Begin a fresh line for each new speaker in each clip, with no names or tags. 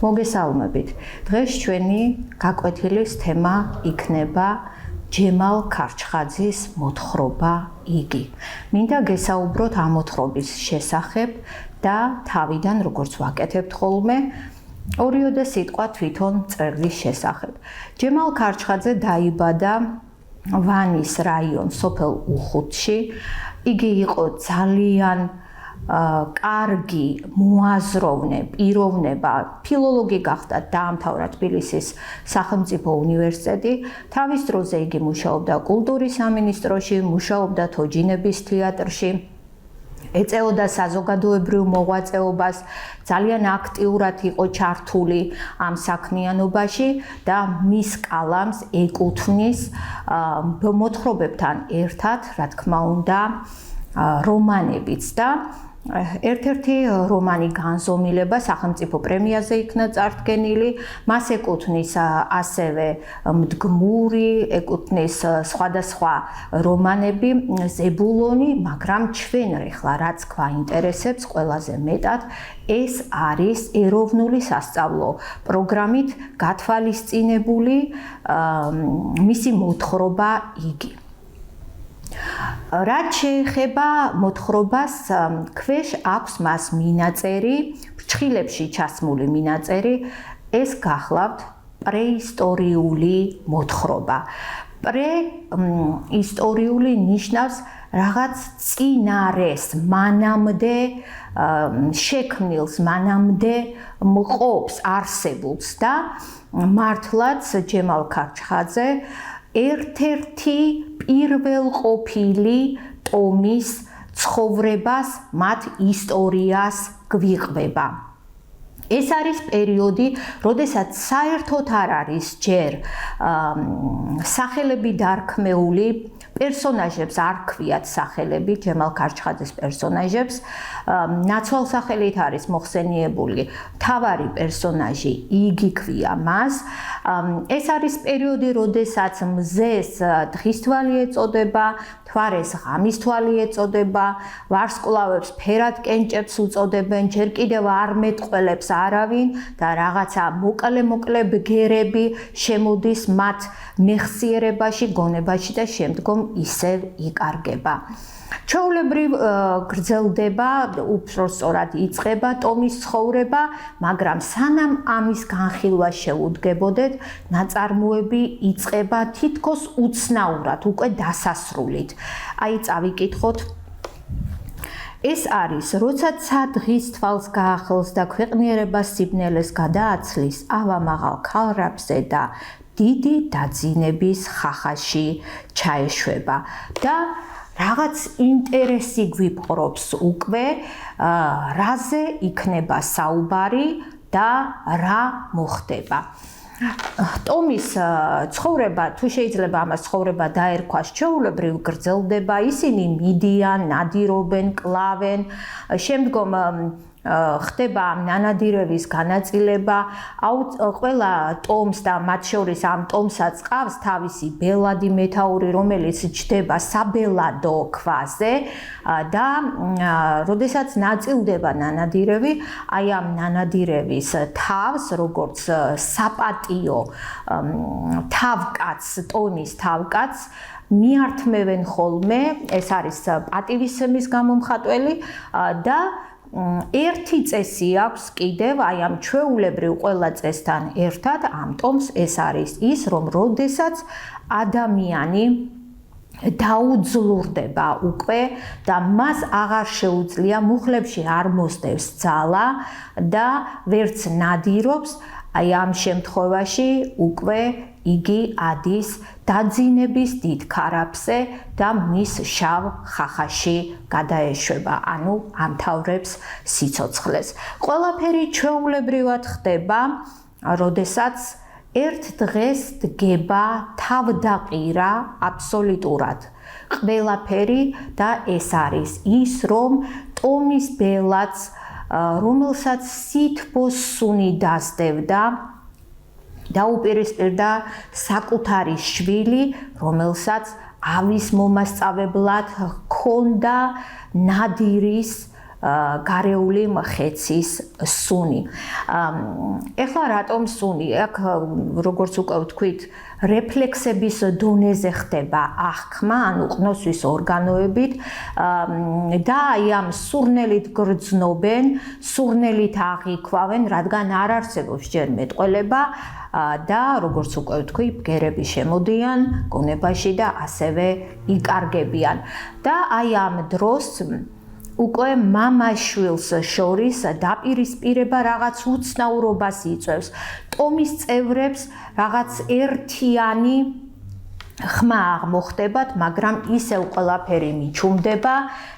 მოგესალმებით. დღეს ჩვენი გაკვეთილის თემა იქნება ჯემალ ქარჩხაძის მოთხრობა იგი. მინდა გესაუბროთ ამ მოთხრობის შესახებ და თავიდან როგორც ვაკეთებთ ხოლმე ორიოდე სიტყვა თვითონ მწერლის შესახებ. ჯემალ ქარჩხაძე დაიბადა ვანის რაიონ სოფელ უხუთში. იგი იყო ძალიან კარგი მოაზროვნე პიროვნება, ფილოლოგი გახდა, დაამთავრა თბილისის სახელმწიფო უნივერსიტეტი. თავის დროზე იგი მუშაობდა კულტურის სამინისტროში, მუშაობდა თოჯინების თეატრში, ეწეოდა საზოგადოებრივ მოღვაწეობას, ძალიან აქტიურად იყო ჩართული ამ საქმიანობაში და მის კალამს ეკუთვნის მოთხრობებთან ერთად, რა თქმა უნდა, რომანებიც და ერთ-ერთი რომანი განზომილება სახელმწიფო პრემიაზე იქნა წარდგენილი, მას ეკუთვნის ასევე მდგმური, ეკუთვნის სხვადასხვა რომანები, ზებულონი, მაგრამ ჩვენ ახლა რაც გვაინტერესებს ყველაზე მეტად, ეს არის ეროვნული სასწავლო პროგრამით გათვალისწინებული მისი მოთხრობა იგი. რაც შეეხება მოთხრობას, ქვეშ აქვს მას მინაწერი, ფრჩხილებში ჩასმული მინაწერი, ეს გახლავთ პრეისტორიული მოთხრობა. პრეისტორიული ნიშნავს რაღაც წინარეს, მანამდე შექმნილს, მანამდე მყოფს, არსებულს და მართლაც ჯემალ ქარჩხაძე ერთ-ერთი პირველყოფილი ტომის ცხოვრებას, მათ ისტორიას გვიყვება. ეს არის პერიოდი, როდესაც საერთოდ არ არის ჯერ სახელები დარქმეული, პერსონაჟებს არ ქვიათ სახელები, ჯემალ ქარჩხაძის პერსონაჟებს, ნაცვალ სახელით არის მოხსენიებული მთავარი პერსონაჟი, იგი ქვია მას. ეს არის პერიოდი, როდესაც მზეს დღისთვალი ეწოდება, მთვარეს ღამისთვალი ეწოდება, ვარსკვლავებს ფერად კენჭებს უწოდებენ, ჯერ კიდევ არ მეტყველებს არავინ და რაღაცა მოკლე ბგერები შემოდის მათ მეხსიერებაში, გონებაში და შემდგომ ისევ იკარგება. ჩვეულებრივ გრძელდება, უფრო სწორად იწყება ტომის ცხოვრება, მაგრამ სანამ ამის განხილვა შეუდგებოდეთ, ნაწარმოები იწყება თითქოს უცნაურად, უკვე დასასრულით. აი წავიკითხოთ. ეს არის, როცა ცა დღის თვალს გაახელს და ქვეყნიერებას სიბნელეს გადააცლის, ავამაღალ ქალრაბზე და დიდი დაძინების ხახაში ჩაეშვება და რაღაც ინტერესი გვიპყრობს უკვე, რაზე იქნება საუბარი და რა მოხდება. ტომის ცხოვრება, თუ შეიძლება ამას ცხოვრება დაერქვას, ჩვეულებრივ გრძელდება, ისინი მიდიან, ნადირობენ, კლავენ, შემდგომ ხდება ნანადირების განაწილება, ყველა ტომს და მათ შორის ამ ტომსაც ყავს თავისი ბელადი მეთაური, რომელიც ჯდება საბელადო ქვაზე და როდესაც ნაწილდება ნანადირები, აი ამ ნანადირების თავს, როგორც საპატიო თავკაც, ტომის თავკაც მიართმევენ ხოლმე, ეს არის პატივისცემის გამომხატველი და ერთი წესი აქვს კიდევ, აი ამ ჩვეულებრივ ყველა წესთან ერთად ამ ტომს ეს არის ის, რომ როდესაც ადამიანი დაუძლურდება უკვე და მას აღარ შეუძლია, მუხლებში არ მოსდევს ძალა და ვერც ნადირობს, აი ამ შემთხვევაში უკვე იგი ადის დაძინების დიდ ქარაფზე და მის შავ ხახაში გადაეშვება, ანუ ამთავრებს სიცოცხლეს. ყველაფერი ჩვეულებრივად ხდება, როდესაც ერთ დღეს დგება თავდაყირა აბსოლუტურად ყველაფერი და ეს არის ის, რომ ტომის ბელადს, რომელსაც სითბოს სუნი დასდევდა, დაუპირისპირდა საკუთარი შვილი, რომელსაც ავის მომასწავლებლად ჰქონდა ნადირის გარეული მხეცის სუნი. ეხლა რატომ სუნი? აქ როგორც უკვე ვთქვით, რეფლექსების დონეზე ხდება აღქმა, ანუ ყნოსვის ორგანოებით და აი ამ სურნელით გრძნობენ, სურნელით აღიქვავენ, რადგან არ არსებობს ჯერ მეტყველება და როგორც უკვე ვთქვი, ბგერები შემოდიან გონებაში და ასევე იკარგებიან. და აი ამ დროს უკვე მამა-შვილს შორის დაპირისპირება რაღაც უცნაურობას იწვევს. ტომის წევრებს რაღაც ერთიანი ხმა აღმოხდებათ, მაგრამ ისევ ყველაფერი მიჩუმდება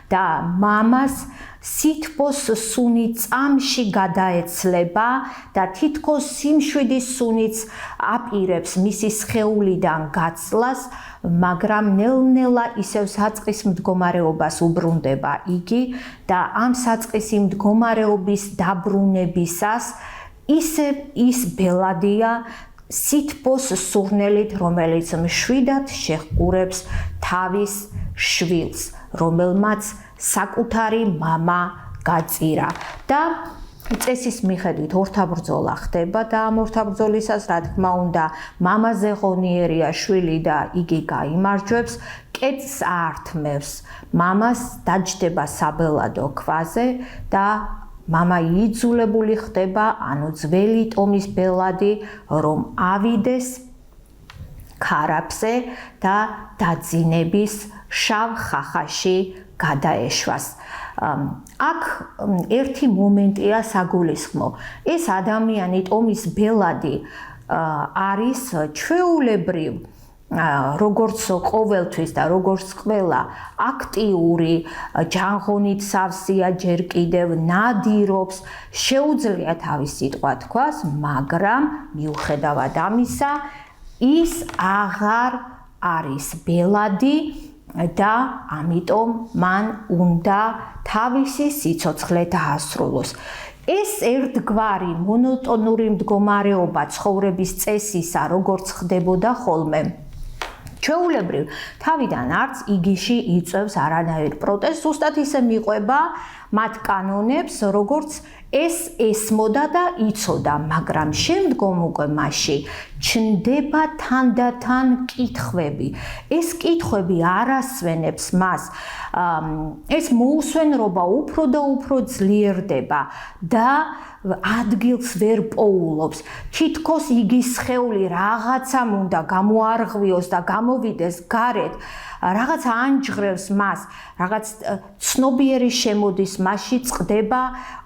და მამას სითბოს სუნი წამში გადაეცლება და თითქოს სიმშვიდის სუნიც აპირებს მისი სხეულიდან გაცლას, მაგრამ ნელ-ნელა ისევ საწყის მდგომარეობას უბრუნდება იგი და ამ საწყისი მდგომარეობის დაბრუნებისას ისევ ის ბელადია სითბოს სურნელით, რომელიც მშვიდად შეჰყურებს თავის შვილს, რომელმაც საკუთარი მამა გაწირა და წესის მიხედვით ორთაბრძოლა ხდება და ამ ორთაბრძოლისას, რა თქმა უნდა, მამაზე ღონიერია შვილი და იგი გაიმარჯვებს, კეთს აართმევს, მამას დაჯდება საბელადო ქვაზე და მამა იძულებული ხდება, ანუ ძველი ტომის ბელადი, რომ ავიდეს ქარაფზე და დაძინების შავ ხახაში გადაეშვას. აქ ერთი მომენტია საგულისხმო. ეს ადამიანი ტომის ბელადი არის ჩვეულებრივ როგორც ყოველთვის და როგორც ყველა აქტიური, ჯანღონით სავსეა, ჯერ კიდევ ნადირობს, შეუძლია თავის სიტყვა თქვას, მაგრამ მიუხედავად ამისა, ის აღარ არის ბელადი და ამიტომ მან უნდა თავისი სიცოცხლე დაასრულოს. ეს ერთგვარი მონოტონური მდგომარეობა ცხოვრების წესისა, როგორც ხდებოდა ხოლმე, ჩვეულებრივ თავიდან არც იგიში იწვევს არანაირ პროტესტს, ზუსტად ისე მიყვება მათ კანონებს, როგორც ეს ესმოდა და იცოდა, მაგრამ შემდგომ უკვე მასში ჩნდება თანდათან კითხვები. ეს კითხვები არ ასვენებს მას, ეს მოუსვენრობა უფრო და უფრო ძლიერდება და ადგილს ვერ პოულობს. თითქოს იგი სხეული რაღაცამ უნდა გამოარღვიოს და გამოვიდეს გარეთ, რაღაც ანჯღრევს მას, რაღაც ცნობიერი შემოდის მასში, წყდება,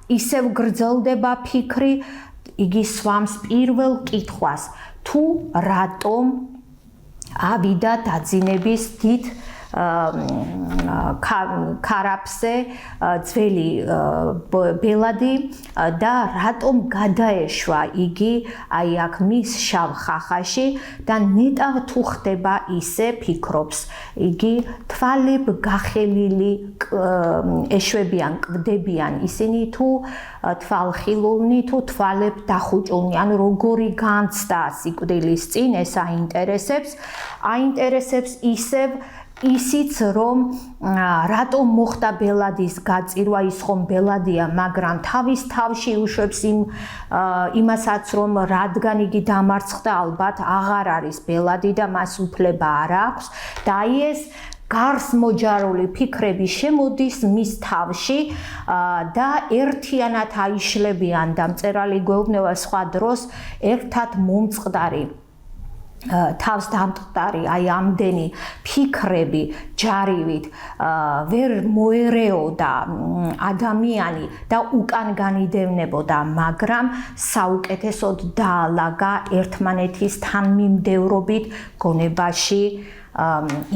ისევ გრძელდება ფიქრი, იგი სვამს პირველ კითხვას, თუ რატომ ავიდა დაძინების დიდ ქარაფზე ძველი ბელადი და რატომ გადაეშვა იგი აი აქ მის შავ ხახაში და ნეტავ თუ ხდება ისე ფიქრობს იგი თვალებ გახელილი ეშვებიან, კვდებიან ისინი თუ თვალხილულნი თუ თვალებ დახუჭულნი, ანუ როგორი განცდა სიკვდილის წინ ეს აინტერესებს ისევ ისიც რომ რატომ მოხდა ბელადის გაწირვა, ის ხომ ბელადია, მაგრამ თავის თავში უშვებს იმასაც რომ რადგან იგი დამარცხდა, ალბათ აღარ არის ბელადი და მას უფლება არ აქვს და აი ეს გარს მოჯარული ფიქრები შემოდის მის თავში და ერთიანად აიშლებიან და მწერალი გვეუბნება სხვა დროს ერთად მომწყდარი თავს დამწყდარი აი ამდენი ფიქრები ჯარივით ვერ მოერეოდა ადამიანი და უკან განიდევნებოდა, მაგრამ საუკეთესოდ დაალაგა ერთმანეთის თანმიმდევრობით გონებაში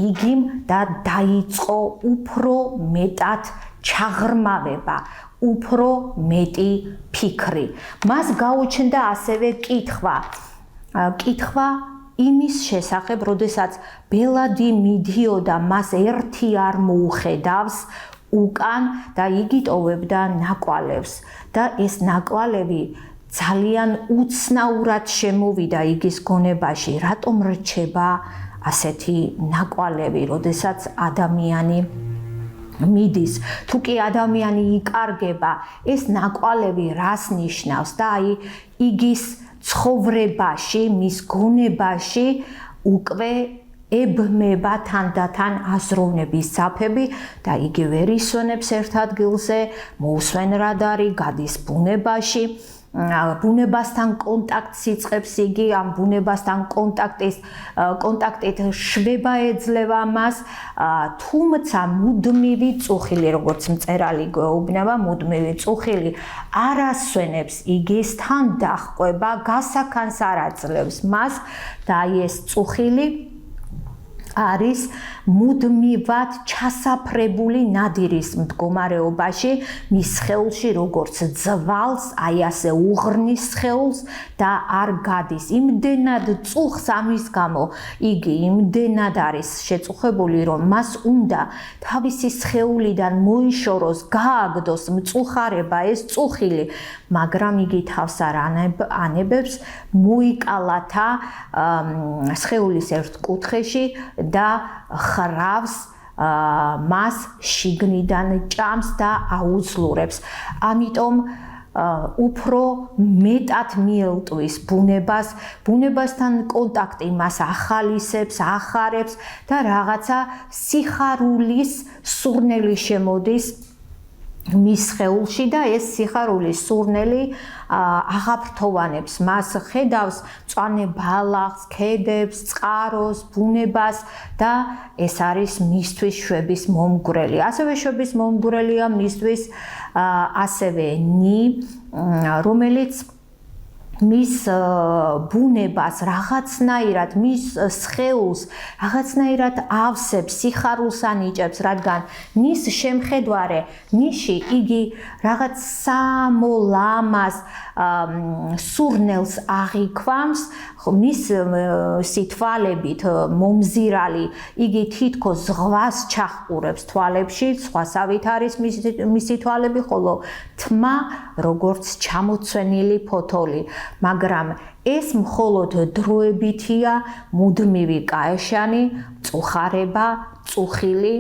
იგიმ და დაიწყო უფრო მეტად ჩაღრმავება, უფრო მეტი ფიქრი. მას გაუჩნდა ასევე კითხვა იმის შესახებ, როდესაც ბელადი მიდიოდა, მას ერთი არ მოუხედავს უკან და იგი ტოვებდა ნაკვალევს და ეს ნაკვალევი ძალიან უცნაურად შემოვიდა იგის გონებაში, რატომ რჩება ასეთი ნაკვალევი, როდესაც ადამიანი მიდის თუ კი ადამიანი იკარგება ეს ნაკვალევი რას ნიშნავს და აი იგის ცხოვრებაში მის გონებაში უკვე ებმება თანდათან აზროვნების საფები და იგი ვერ ისვენებს ერთ ადგილზე მოусვენ რადარი გადის ბუნებაში ბუნებასთან კონტაქტს იწყებს იგი ამ ბუნებასთან კონტაქტით შვება ეძლევა მას თუმცა მუდმივი წუხილი როგორც მწერალი გვეუბნება მუდმივი წუხილი არ ასვენებს იგისთან დაჰყვება გასაქანს არ აძლევს მას და აი ეს წუხილი არის მუდმივად ჩასაფრებული ნადირის მდგომარეობაში მის სხეულში როგორც ძვალს აი ასე უღრნის სხეულს და არ გადის იმდენად წუხს ამის გამო იგი იმდენად არის შეწუხებული რომ მას უნდა თავისი სხეულიდან მოიშოროს გააგდოს მწუხარება ეს წუხილი მაგრამ იგი თავს არ ანებებს მოიკალათა სხეულის ერთ კუთხეში და ხრავს მას შიგნიდან ჭამს და აუძლურებს. ამიტომ უფრო მეტად მიელტვის ბუნებასთან კონტაქტი მას ახალისებს, ახარებს და რაღაცა სიხარულის სურნელი შემოდის მის სხეულში და ეს სიხარულის სურნელი აღაფრთოვანებს მას ხედავს მწვანე ბალახს, ქედებს, წყაროს, ბუნებას და ეს არის მისთვის შვების მომგვრელი. ასევე შვების მომგვრელია მისთვის ასევე ნი, რომელიც მის ბუნებას რაღაცნაირად მის სხეულს რაღაცნაირად ავსებს, სიხარულს ანიჭებს, რადგან ნის შემხედვარე ნიში იგი რაღაც სამოლამას სურნელს აღიქვამს, მის სითვალებით მომზირალი იგი თითქოს ზღვას ჩახყურებს თვალებში, სხვასავით არის მისი თვალები, ხოლო თმა როგორც ჩამოცვენილი ფოთოლი. მაგრამ ეს მხოლოდ დროებითია მუდმივი კაეშანი, წუხარება, წუხილი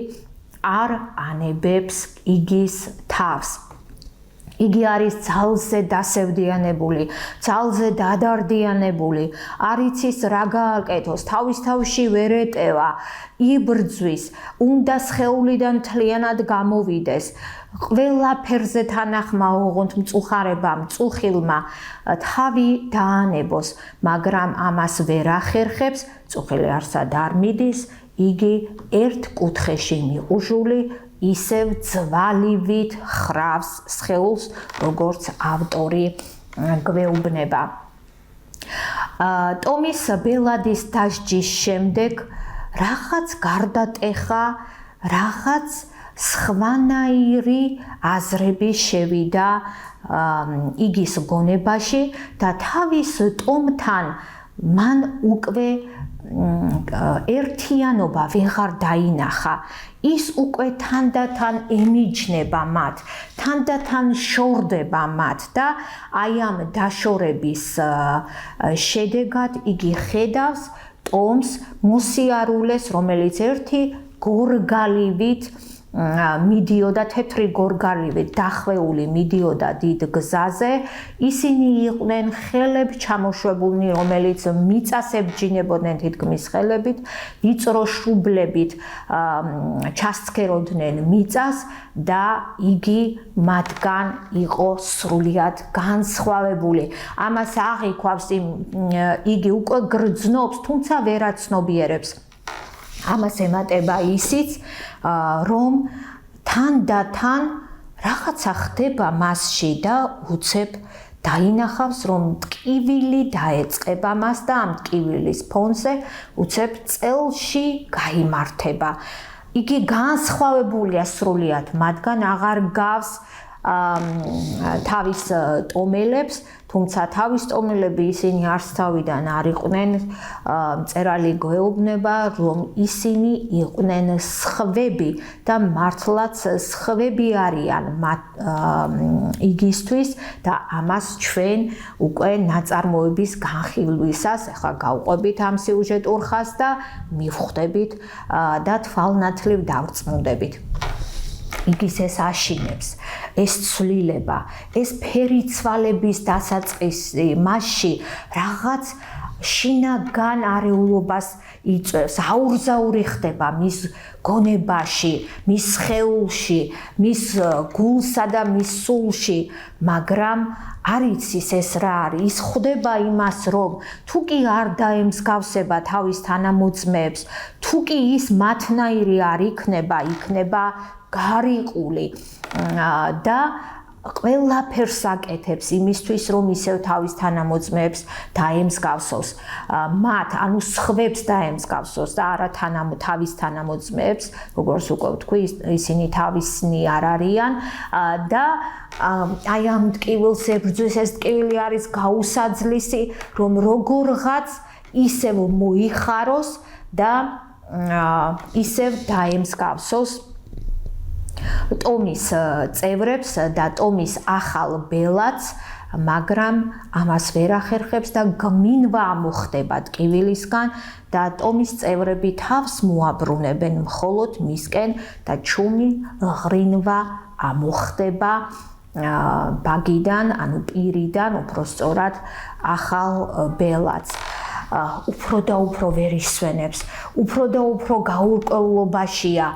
არ ანებებს იგის თავს. იგი არის ძალზე დასევდიანებული, ძალზე დადარდიანებული, არ იცის რა გააკეთოს, თავის თავში ვერ ეტევა, იბრძვის, უნდა სხეულიდან მთლიანად გამოვიდეს. ყველაფერზე თანახმა ოღონდ მწუხარებამ, წუხილმა თავი დაანებოს, მაგრამ ამას ვერ ახერხებს, წუხილი არსად არ მიდის, იგი ერთ კუთხეში მიყუჟული ისევ ძვალივით ხრავს სხეულს, როგორც ავტორი გვეუბნება. ტომის ბელადის დასჯის შემდეგ რაღაც გარდატეხა, რაღაც სხვანაირი აზრები შევიდა იგის გონებაში და თავის ტომთან მან უკვე ერთიანობა ვეღარ დაინახა. ის უკვე თანდათან ემიჯნება მათ, თანდათან შორდება მათ და აი ამ დაშორების შედეგად იგი ხედავს ტომს მოსიარულეს, რომელიც ერთი გორგალივით მიდიოდა თეთრი გორგალივით დახვეული მიდიოდა დიდ გზაზე ისინი იყვნენ ხელებ ჩამოშვებულნი რომელიც მიწას ებჯინებოდნენ თითქმის ხელებით ვიწრო შუბლებით ჩასცქეროდნენ მიწას და იგი მათგან იყო სრულიად განსხვავებული ამას აღიქვავს იგი უკვე გრძნობს თუმცა ვერაცნობიერებს ამას ემატება ისიც რომ თანდათან რაღაცა ხდება მასში და უცებ დაინახავს რომ ტკივილი დაეწყება მას და ამ ტკივილის ფონზე უცებ წელში გაიმართება იგი განსხვავებულია სრულიად მათგან აღარ გავს თავის ტომელებს თუმცა თავის ტომელები ისინი არც თავიდან არ იყვნენ მწერალი გვეუბნება რომ ისინი იყვნენ სხვები და მართლაც სხვები არიან იგისთვის და ამას ჩვენ უკვე ნაწარმოების განხილვისას ახლა გავყვებით ამ სიუჟეტურ ხაზს და მივხვდებით და თვალნათლივ დავწმუნდებით იგის ეს აშინებს, ეს ცვლილება, ეს ფერიცვალების დასაწყისი, მასში რაღაც შინაგან არეულობას იწვევს, აურზაური ხდება მის გონებაში, მის სხეულში, მის გულსა და მის სულში, მაგრამ არ იცის ეს რა არის, ის ხვდება იმას, რომ თუ კი არ დაემსგავსება თავის თანამოწმეებს, თუ კი ის მათნაირი არ იქნება გარიყული და ყველაფერს აკეთებს იმისთვის, რომ ისევ თავის თანამოწმეებს დაემსგავსოს, მათ, ანუ სხვებს დაემსგავსოს და არა თავის თანამოწმეებს, როგორც უკვე ვთქვი, ისინი თავისნი არ არიან და აი ამ ტკივილს ებრძვის, ეს ტკივილი არის გაუსაძლისი, რომ როგორღაც ისევ მოიხაროს და ისევ დაემსგავსოს ტომის წევრებს და ტომის ახალ ბელადს, მაგრამ ამას ვერ ახერხებს და გმინვა მოხდება ტკივილისგან და ტომის წევრები თავს მოაბრუნებენ მხოლოდ მისკენ და ჩუმი ღრინვა მოხდება ბაგიდან, ანუ პირიდან, უფრო სწორად ახალ ბელადს. უფრო და უფრო ვერ ისვენებს, უფრო და უფრო გაურკვევლობაშია.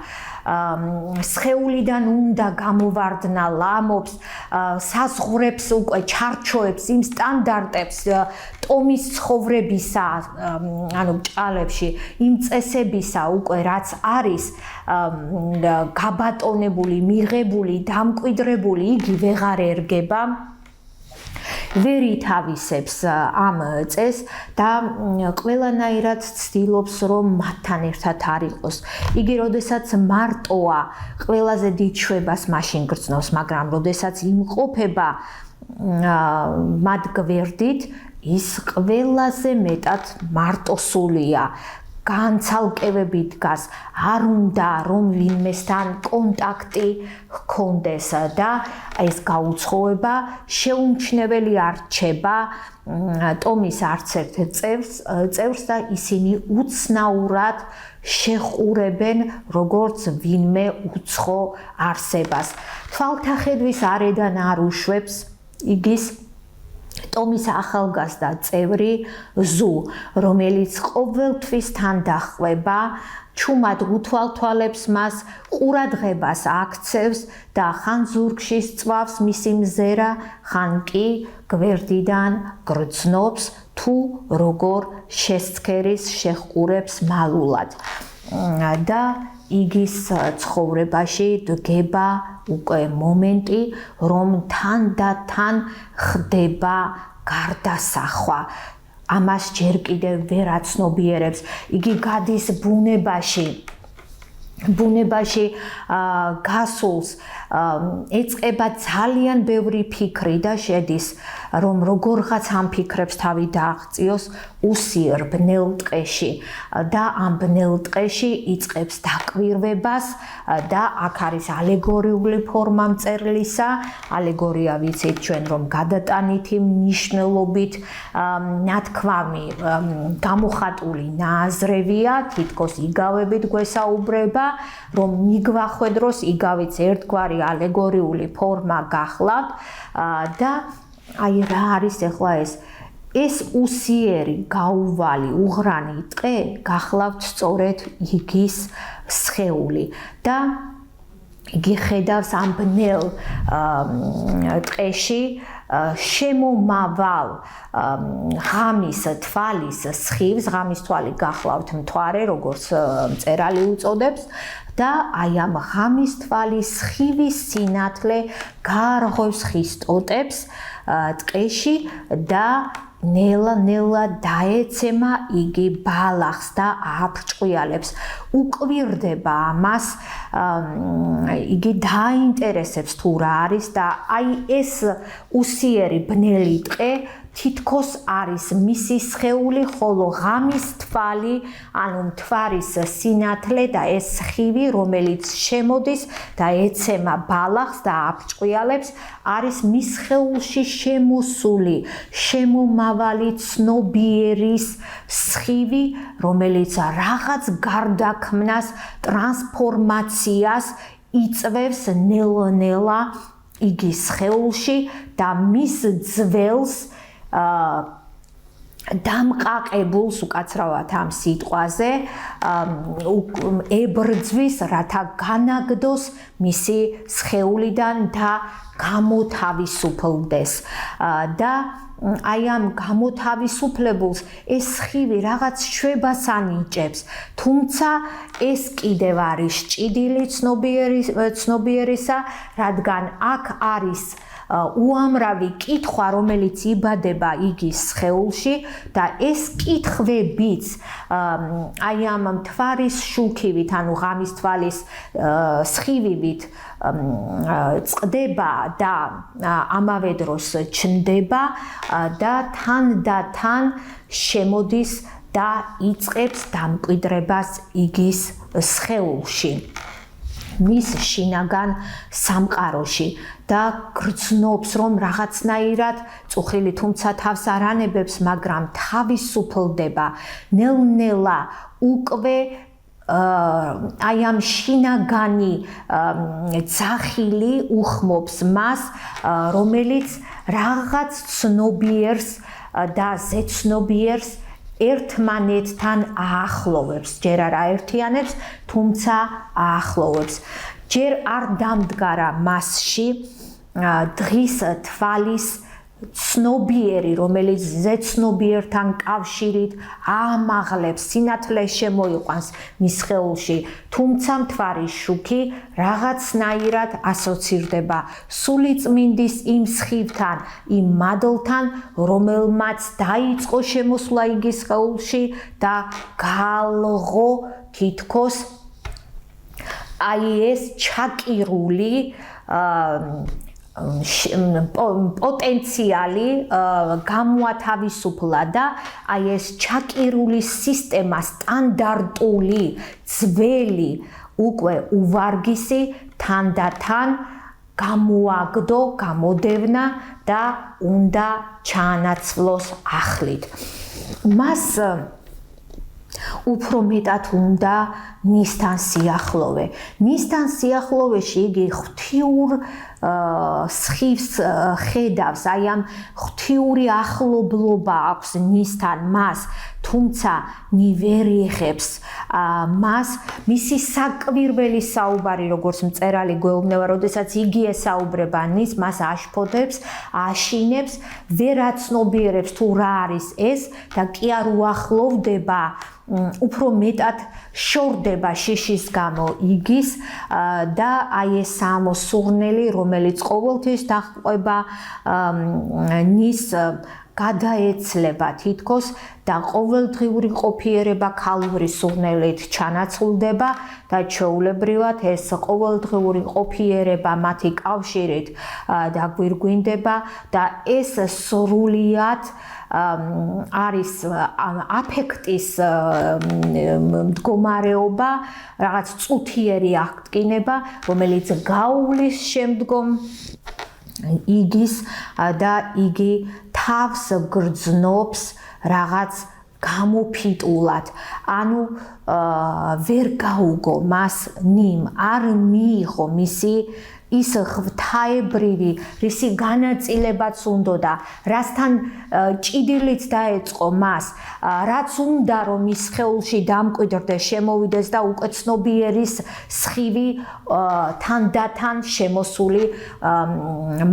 სხეულიდან უნდა გამოვარდნა ლამობს, საზღვრებს უკვე ჩარჩოებს იმ სტანდარტებს ტომის ცხოვრებისა, ანუ ჭალებში, იმ წესებისა უკვე რაც არის გაბატონებული, მიღებული, დამკვიდრებული, იგი ვეღარ ერგება. ვერ ითავისებს ამ წესს და ყველანაირად ცდილობს, რომ მათთან ერთად არ იყოს. იგი როდესაც მარტოა, ყველაზე დიდ შვებას მაშინ გრძნობს, მაგრამ როდესაც იმყოფება მათ გვერდით, ის ყველაზე მეტად მარტოსულია. განცალკევები დგას, არ უნდა რომ ვინმესთან კონტაქტი ჰქონდეს და ეს გაუცხოება შეუმჩნეველი არ რჩება ტომის არც ერთ წევრს და ისინი უცნაურად შეხურებენ როგორც ვინმე უცხო არსებას. თვალთახედვის არედან არ უშვებს იგის ტომის ახალგაზრდა წევრი ზუ, რომელიც ყოველთვის თან დახვება, ჩუმად უთვალთვალებს მას, ყურადღებას აქცევს და ხან ზურგში სწვავს მისი მზერა, ხან კი გვერდიდან გრძნობს თუ როგორ შესცქერის შეხურებს მალულად. და იგის ცხოვრებაში დგება უკვე მომენტი, რომ თან და თან ხდება გარდასახვა. ამას ჯერ კიდევ ვერ აცნობიერებს. იგი გადის ბუნებაში გასულს, ეწყება ძალიან ბევრი ფიქრი და შედის, რომ როგორღაც ამ ფიქრებს თავი დააღწიოს უსიერ ბნელ ტყეში და ამ ბნელ ტყეში იწყებს დაკვირვებას და აქ არის ალეგორიული ფორმა მწერლისა. ალეგორია ვიცით ჩვენ, რომ გადატანითი მნიშვნელობით ნათქვამი გამოხატული ნააზრევია, თითქოს იგავებით გვესაუბრება, რომ მიგვახვედროს იგავიც ერთგვარი ალეგორიული ფორმა გახლავთ და აი რა არის ახლა ეს უსიერი, გაუვალი, უღრანი ტყე გახლავთ სწორედ იგის სხეული და იგი ხედავს ამ ბნელ ტყეში შემომავალ ღამის თვალის სხივს, ღამის თვალი გახლავთ მთვარე, როგორც მწერალი უწოდებს და აი ამ ღამის თვალის სხივის სინათლე გარღვევს ხის ტოტებს ტყეში და ნელა დაეცემა იგი ბალახს და აფრჭყიალებს. უკვირდება ამას, იგი დაინტერესებს თუ რა არის და აი ეს უსიერი ბნელი ტყე თითქოს არის მისი სხეული, ხოლო ღამის თვალი, ანუ მთვარის სინათლე და ეს სხივი, რომელიც შემოდის და ეცემა ბალახს და აფრჭყიალებს, არის მის სხეულში შემოსული, შემომავალი ცნობიერის სხივი, რომელიც რაღაც გარდაქმნას, ტრანსფორმაციას იწვევს ნელ-ნელა იგი სხეულში და მის ძველს დამყაყებულს უკაცრავად ამ სიტყვაზე ებრძვის, რათა განაგდოს მისი სხეულიდან და გამოთავისუფლდეს და აი ამ გამოთავისუფლებულს ეს სხივი რაღაც შვებას ანიჭებს, თუმცა ეს კიდევ არის ჭიდილი ცნობიერისა, რადგან აქ არის უამრავი კითხვა, რომელიც იბადება იგის სხეულში და ეს კითხვებიც აი ამ მთვარის შუქივით, ანუ ღამის თვალის სხივივით წყდება და ამავე დროს ჩნდება და თან შემოდის და იწყებს დამკვიდრებას იგის სხეულში. მის შინაგან სამყაროში და გრძნობს, რომ რაღაცნაირად წუხილი თუმცა თავს არ ანებებს, მაგრამ თავისუფლდება ნელ-ნელა უკვე აი ამ შინაგანი ძახილი უხმობს მას, რომელიც რაღაც ცნობიერს და ზეცნობიერს ერთმანეთთან აახლოვებს, ჯერ არა ერთიანებს, თუმცა აახლოვებს. ჯერ არ დამდგარა მასში დღის თვალის ცნობიერი, რომელიც ზეცნობიერთან კავშირით აამაღლებს, სინათლეს შემოიყვანს მის სხეულში, თუმცა მთვარის შუქი რაღაცნაირად ასოცირდება სულიწმინდის იმ სხივთან, იმ მადლთან, რომელმაც დაიწყო შემოსვლა იგის სხეულში და გაალღო თითქოს აი ეს ჩაკირული პოტენციალი გამოათავისუფლა და აი ეს ჩაკირული სისტემა სტანდარტული ძველი უკვე უვარგისი თანდათან გამოაგდო, გამოდევნა და უნდა ჩაანაცვლოს ახლით. მას უფრო მეტად უნდა ნისთან სიახლოვე. ნისთან სიახლოვეში იგი ღვთიურ სხივს ხედავს, აი ამ ღვთიური ახლობლობა აქვს ნისთან მას, თუმცა ნი ვერ იღებს მას, მისი საკვირველი საუბარი, როგორც მწერალი გვეუბნება, როდესაც იგი ესაუბრება ნის, მას აშფოთებს, აშინებს, ვერ აცნობიერებს თუ რა არის ეს და კი არ უახლოვდება, უფრო მეტად შორდება შიშის გამო იგის და აი ეს სამოსურნელი, რომელიც ყოველთვის დაჰყვება ნის გადაეცლება თითქოს და ყოველდღიური ყოფიერება ქალური სურნელით ჩანაცვლდება და ჩვეულებრივად ეს ყოველდღიური ყოფიერება მათი კავშირით დაგვირგვინდება და ეს სრულიად არის აფექტის მდგომარეობა, რაღაც წუთიერი აღდგინება, რომელიც გაუვლის შემდგომ იგის და იგი თავს გრძნობს რაღაც გამოფიტულად, ანუ ვერ გაუგო მას ნიმ, არ მიიღო მისი ის ღვთაებრივი, რისი განაწილებაც უნდოდა, რასთან ჭიდილიც დაეწყო მას, რაც უნდა რომ ის სხეულში დამკვიდრდეს, შემოვიდეს და უკვე ცნობიერის სხივი თანდათან შემოსული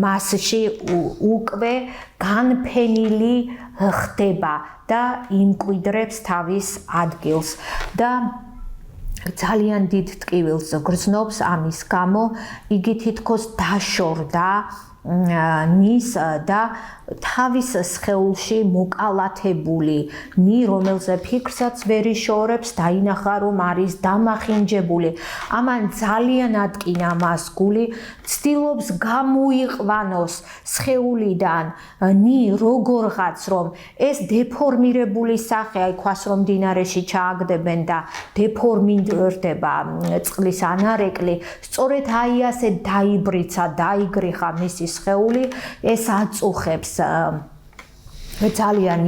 მასში უკვე განფენილი ხდება და იმკვიდრებს თავის ადგილს და ძალიან დიდ ტკივილს გრძნობს ამის გამო, იგი თითქოს დაშორდა ნის და თავის სხეულში მოკალათებული ნი, რომელზე ფიქრსაც ვერ იშორებს, დაინახა რომ არის დამახინჯებული. ამან ძალიან ატკინა მას გული, ცდილობს გამოიყვანოს სხეულიდან ნი როგორღაც, რომ ეს დეფორმირებული სახე, აი ქვას რომ დინარეში ჩააგდებენ და დეფორმირდება წყლის ანარეკლი, სწორედ აი ასე დაიბრიცა, დაიგრიხა მისი სხეული, ეს აწუხებს ძალიან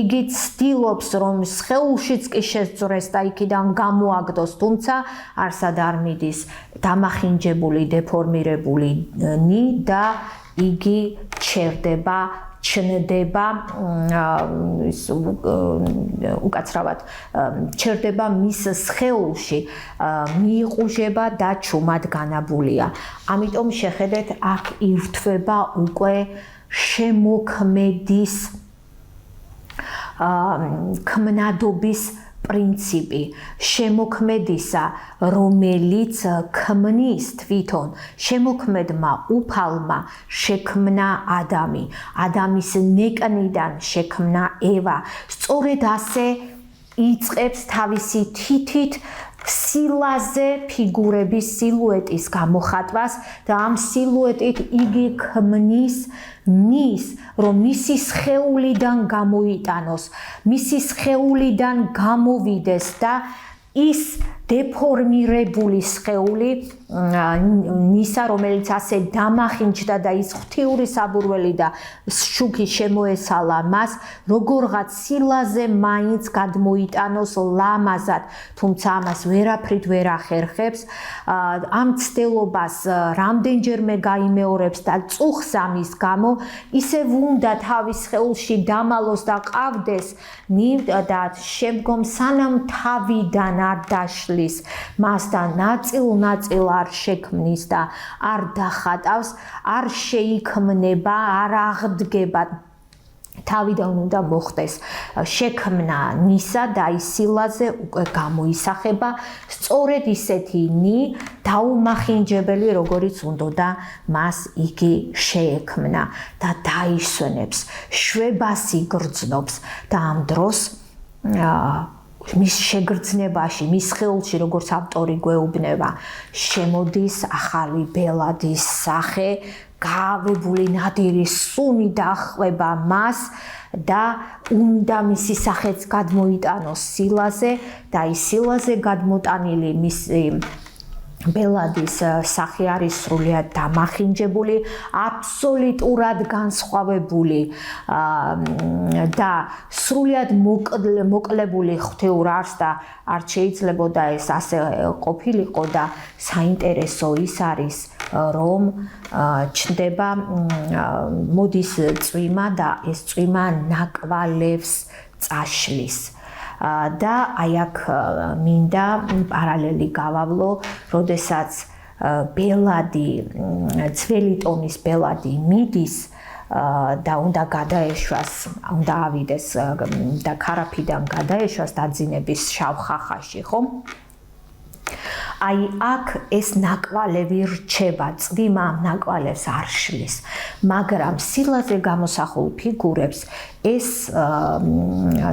იგი ცდილობს რომ სხეულშიც კი შეძრეს და იქიდან გამოაგდოს, თუმცა არსად არ მიდის დამახინჯებული, დეფორმირებული ნი და იგი ჩნდება უკაცრავად ჩერდება მის სხეულში, მიიყუჟება და ჩუმად განაბულია. ამიტომ შეხედეთ, აქ ირთვება უკვე შემოქმედის ქმნადობის პრინციპი, შემოქმედისა, რომელიც ქმნის თვითონ, შემოქმედმა უფალმა შექმნა ადამის ნეკნიდან შექმნა ევა. სწორედ ასე იწყებს თავისი თითით სილაზე ფიგურების სილუეტის გამოხატვას და ამ სილუეტით იგი ქმნის რომ მისი სხეულიდან გამოიტანოს, მისი სხეულიდან გამოვიდეს და ის დეფორმირებული სხეული ნისა, რომელიც ასე დამახინჯდა და ის ღვთიური საბურველი და შუქი შემოესალა მას, როგორღაც სილაზე მაინც გადმოიტანოს ლამაზად, თუმცა ამას ვერაფრით ვერ ახერხებს, ამ ცდელობას რამდენჯერმე გაიმეორებს და წუხს ამის გამო, ისევ უნდა თავის სხეულში დამალოს და ყავდეს და შემდგომ სანამ თავიდან არ დაშლის, მას და ნაწილ არ შექმნის და არ დახატავს, არ შეიქმნება, არ აღდგება. თავიდან უნდა მოხდეს შექმნა ნისა და ის სილაზე უკვე გამოისახება სწორედ ისეთი ნი დაუმახინჯებელი, როგორიც უნდოდა მას იგი შეექმნა და დაისვენებს, შვებას იგრძნობს და ამ დროს მის შეგრძნებაში, მის სხეულში, როგორც ავტორი გვეუბნება, შემოდის ახალი ბელადის სახე, გაავებული ნადირი სუნი დახვება მას და უნდა მისი სახეც გადმოიტანოს სილაზე და ის სილაზე გადმოტანილი მისი ბელადის სახე არის სრულიად დამახინჯებული, აბსოლუტურად განსხვავებული და სრულიად მოკლებული ღვთიურ არს და არ შეიძლებოდა ეს ასე ყოფილიყო და საინტერესო ის არის, რომ ჩნდება მოდის წვიმა და ეს წვიმა ნაკვალევს წაშლის. და აი აქ მინდა პარალელი გავავლო, როდესაც ბელადი, ძველი ტომის ბელადი მიდის და უნდა გადაეშვას, უნდა ავიდეს და ქარაფიდან გადაეშვას დაძინების შავ ხახაში, ხო? აი აქ ეს ნაკვალევი რჩება, წვიმა ამ ნაკვალევს არ შლის, მაგრამ სილაზე გამოსახულ ფიგურებს ეს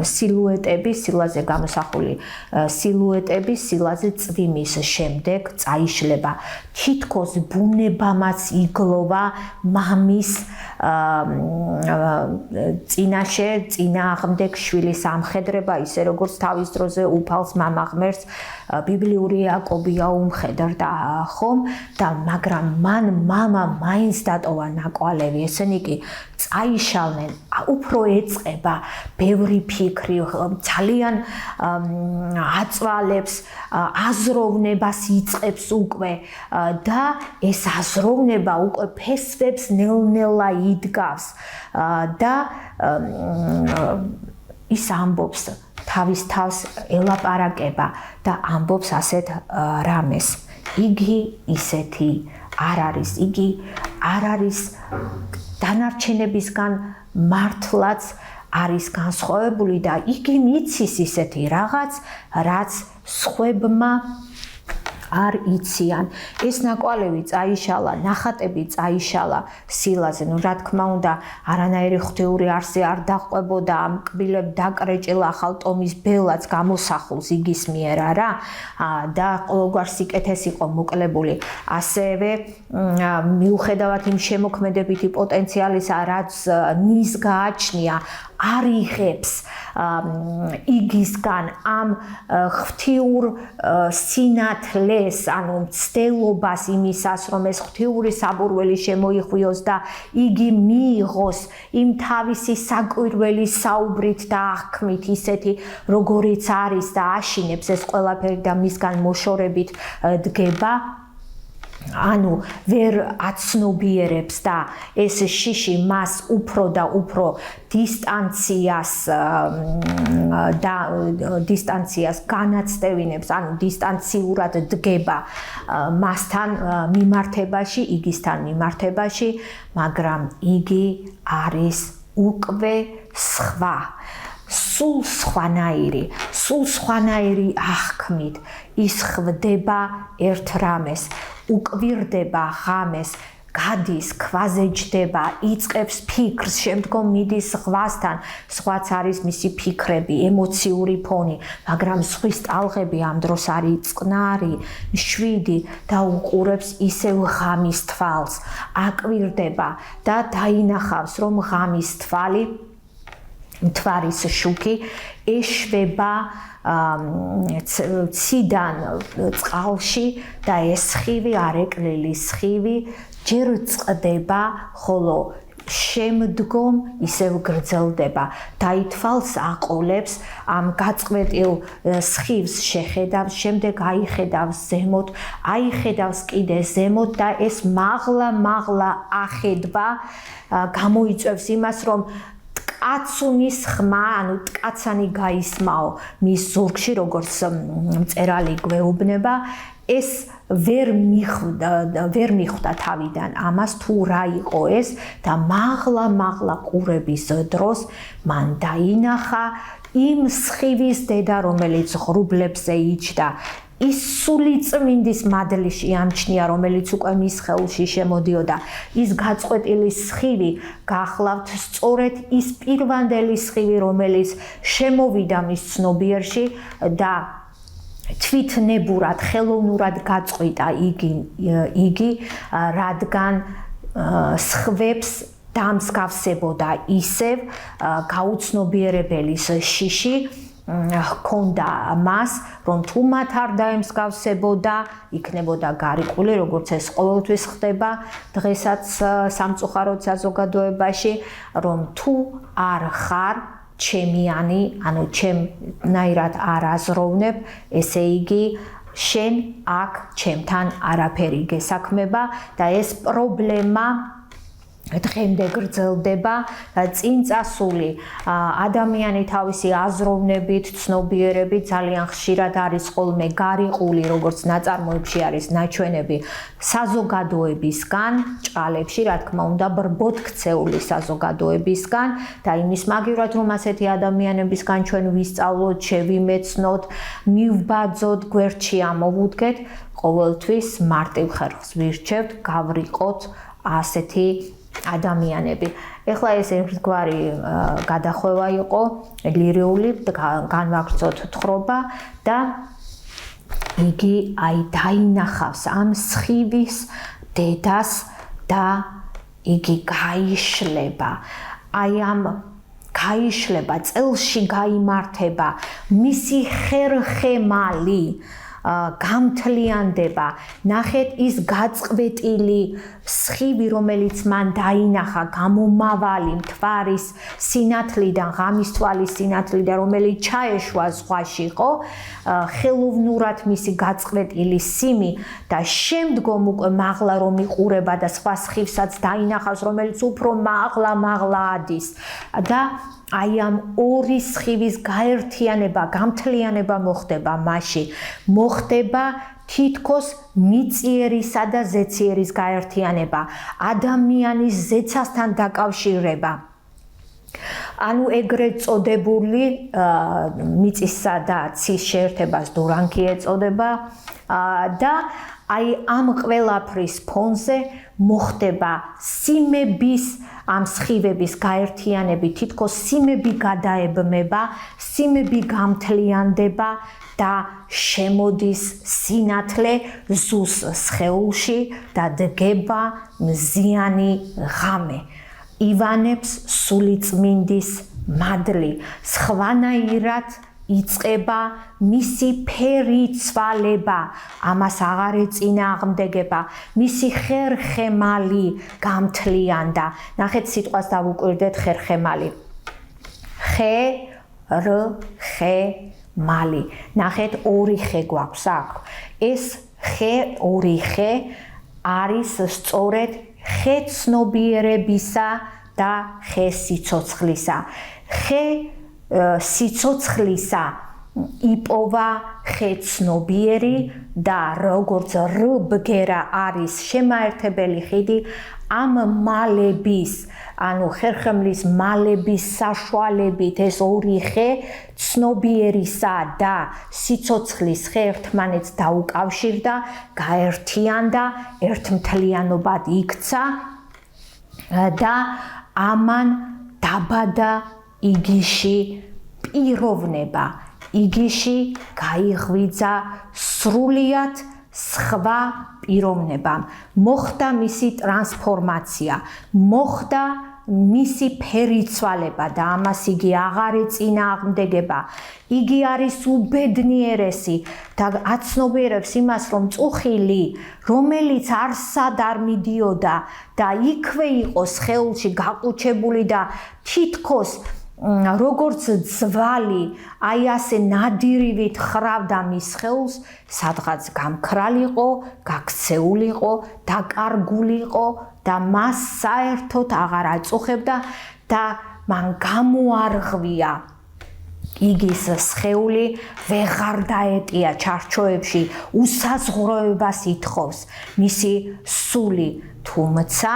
სილუეტები, სილაზე გამოსახული სილუეტები სილაზე წვიმის შემდეგ წაიშლება. თითქოს ბუნებამაც იგლოვა მამის წინაშე, წინააღმდეგ შვილის ამხედრება, ისე როგორც თავის დროზე უფალს მამა ღმერთს ბიბლიური იაკობია უმხედრდა, ხომ? და მაგრამ მან მამა მაინც დატოვა ნაკვალევი, ესენი კი წაიშალნენ, უფრო ეწყება ბევრი ფიქრი, ძალიან აწვალებს, აზროვნებას იწყებს უკვე და ეს აზროვნება უკვე ფესვებს ნელ-ნელა იდგავს და ის ამბობს თავის თავს ელაპარაკება და ამბობს ასეთ რამეს. იგი ისეთი არ არის, იგი არ არის დანარჩენებისგან მართლაც არის განსხვავებული და იგი მიცის ისეთი რაღაც, რაც სხვებმა არ იციან. ეს ნაკვალევი წაიშალა, ნახატები წაიშალა სილაზე. ნუ რა თქმა უნდა, არანაირი ღვთიური არსი არ დაყვებოდა ამ კბილებ დაკრეჭილ ახალ ტომის ბელადს გამოსახულს იგის მიერ არა და ყოველგვარ სიკეთეს იყო მოკლებული. ასევე მიუხედავად იმ შემოქმედებითი პოტენციალისა, რაც ნის გააჩნია, არ იღებს იგისგან ამ ღვთიურ სინათლეს, ანუ მცდელობას იმისას, რომ ეს ღვთიური საბურველი შემოიხვიოს და იგი მიიღოს იმ თავისი საკვირველი საუბრით და აღქმით, ისეთი როგორიც არის და აშინებს ეს ყველაფერი და მისგან მოშორებით დგება. ანუ ვერ აცნობიერებს და ეს შიში მას უფრო და უფრო დისტანციას განაცდევინებს, ანუ დისტანციურად დგება მასთან მიმართებაში, იგისთან მიმართებაში, მაგრამ იგი არის უკვე სხვა. სულ სხვანაირი აღქმით ის ხვდება ერთ რამეს, უკვირდება ღამეს, გადის, ქვაზე ჯდება, იწყებს ფიქრს, შემდგომ მიდის ზღვასთან, ზღვაც არის მისი ფიქრები, ემოციური ფონი, მაგრამ ზღვის ტალღები ამ დროს არის წყნარი, მშვიდი და უყურებს ისევ ღამის თვალს, აკვირდება და დაინახავს, რომ ღამის მთვარის შუქი ეშვება ციდან წყალში და ეს სხივი, არეკლილი სხივი ჯერ წყდება, ხოლო შემდგომ ისევ გრძელდება. დაითვალს, აყოლებს, ამ გაწყვეტილ სხივს შეხედავს, შემდეგ აიხედავს ზემოთ, აიხედავს კიდე ზემოთ და ეს მაღლა ახედვა გამოიწვევს იმას, რომ აცუნის ხმა, ანუ ტკაცანი გაისმაო მის ზურგში, როგორც მწერალი გვეუბნება, ეს ვერ მიხვდა თავიდან ამას თუ რა იყო ეს და მაღლა ყურების დროს მან დაინახა იმ სხივის დედა, რომელიც ღრუბლებზე იჯდა. ის სული წმინდის მადლში ამჩნია, რომელიც უკვე მის ხელში შემოდიოდა. ის გაწყვეტილი სხივი გახლავთ სწორედ ის პირვანდელი სხივი, რომელიც შემოვიდა მის ცნობიერში და თვითნებურად, ხელოვნურად გაწყვიტა იგი, რადგან სხვებს დამსგავსებოდა ისევ გაუცნობიერებელის შიში ჰქონდა მას, რომ თუ მათ არ დაემსგავსებოდა, იქნებოდა გარიყული, როგორც ეს ყოველთვის ხდება დღესაც სამწუხაროდ საზოგადოებაში, რომ თუ არ ხარ ჩემიანი, ანუ ჩემნაირად არ აზროვნებ, ესე იგი შენ აქ ჩემთან არაფერი გესაქმება და ეს პრობლემა დღემდე გრძელდება. წინ წასული ადამიანი თავისი აზროვნებით, ცნობიერებით ძალიან ხშირად არის ხოლმე გარიყული, როგორც ნაწარმოებში არის ნაჩვენები, საზოგადოებისგან, ჭყალებში, რა თქმა უნდა, ბრბოთ ქცეული საზოგადოებისგან და იმის მაგივრად, რომ ასეთი ადამიანებისგან ჩვენ ვისწავლოთ, შევიმეცნოთ, მივბაძოთ, გვერდში ამოვუდგეთ, ყოველთვის მარტივ ხერხს ვირჩევთ, გავრიყოთ ასეთი ადამიანები. ეხლა ეს ერთგვარი გადახვევა იყო, ლირიული, განვაგრძოთ თხრობა და იგი დაინახავს ამ სხივის დედას და იგი გაიშლება. ამ გაიშლება, წელში გაიმართება, მისი ხერხემალი გამთლიანდება. ნახეთ ის გაწყვეტილი სხივი, რომელიც მან დაინახა, გამომავალი მთვარის სინათლიდან, ღამის თვალის სინათლიდან, რომელიც ჩაეშვა ზღვაში იყო, ხელოვნურად მისი გაწყვეტილი სიმი და შემდგომ უკვე მაღლა რომ იყურება და სხვა სხივსაც დაინახავს, რომელიც უფრო მაღლა ადის და აი ამ ორი სხივის გაერთიანება, გამთლიანება მოხდება მასში. მოხდება თითქოს მიწიერისა და ზეციერის გაერთიანება, ადამიანის ზეცასთან დაკავშირება. ანუ ეგრეთ წოდებული მიწისა და ცის შეერთებას დურანქი ეწოდება და აი ამ ყველაფრის ფონზე მოხდება სიმების, ამ სხივების გაერთიანები, თითქოს სიმები გადაებმება, სიმები გამთლიანდება და შემოდის სინათლე ზუს სხეულში და დგება მზიანი ღამე. ივანებს სულიწმინდის მადლი სხვანაირად იწყება მისი ფერი ცვალება ამას აღარ ეწინააღმდეგება მისი ხერხემალი გამთლიანდა ნახეთ სიტყვას დავუკვირდეთ ხერხემალი ხე-რ-ხე-მალი ნახეთ ორი ხე გვაქვს აქ ეს ხე ორი ხე არის სწორედ ხე ცნობიერებისა და ხე სიცოცხლისა ხე სიცოცხლისა იპოვა ხე ცნობიერი და როგორც რ ბგერა არის შემაერთებელი ხიდი ამ მალების ანუ ხერხემლის მალების საშუალებით ეს ორი ხე ცნობიერისა და სიცოცხლის ხე ერთმანეთს დაუკავშირდა გაერთიანდა ერთმთლიანობად იქცა და ამან დაბადა იგიში პიროვნება იგიში გაიღვიძა სრულიად სხვა პიროვნებამ მოხდა მისი ტრანსფორმაცია მოხდა მისი ფერიცვალება და ამას იგი აღარ ეწინააღმდეგება იგი არის უბედნიერესი და აცნობიერებს იმას რომ წუხილი რომელიც არსად არ მიდიოდა და იქვე იყო სხეულში გაყუჩებული და თითქოს როგორც ძვალი აი ასე ნადირივით ხრავდა მის სხეულს სადღაც გამქრალიყო, გაქცეულიყო, დაკარგულიყო და მას საერთოდ აღარ აწუხებდა და მან გამოარღვია იგის სხეული ვეღარ დაეტია ჩარჩოებში უსაზღვროებას ითხოვს მისი სული თუმცა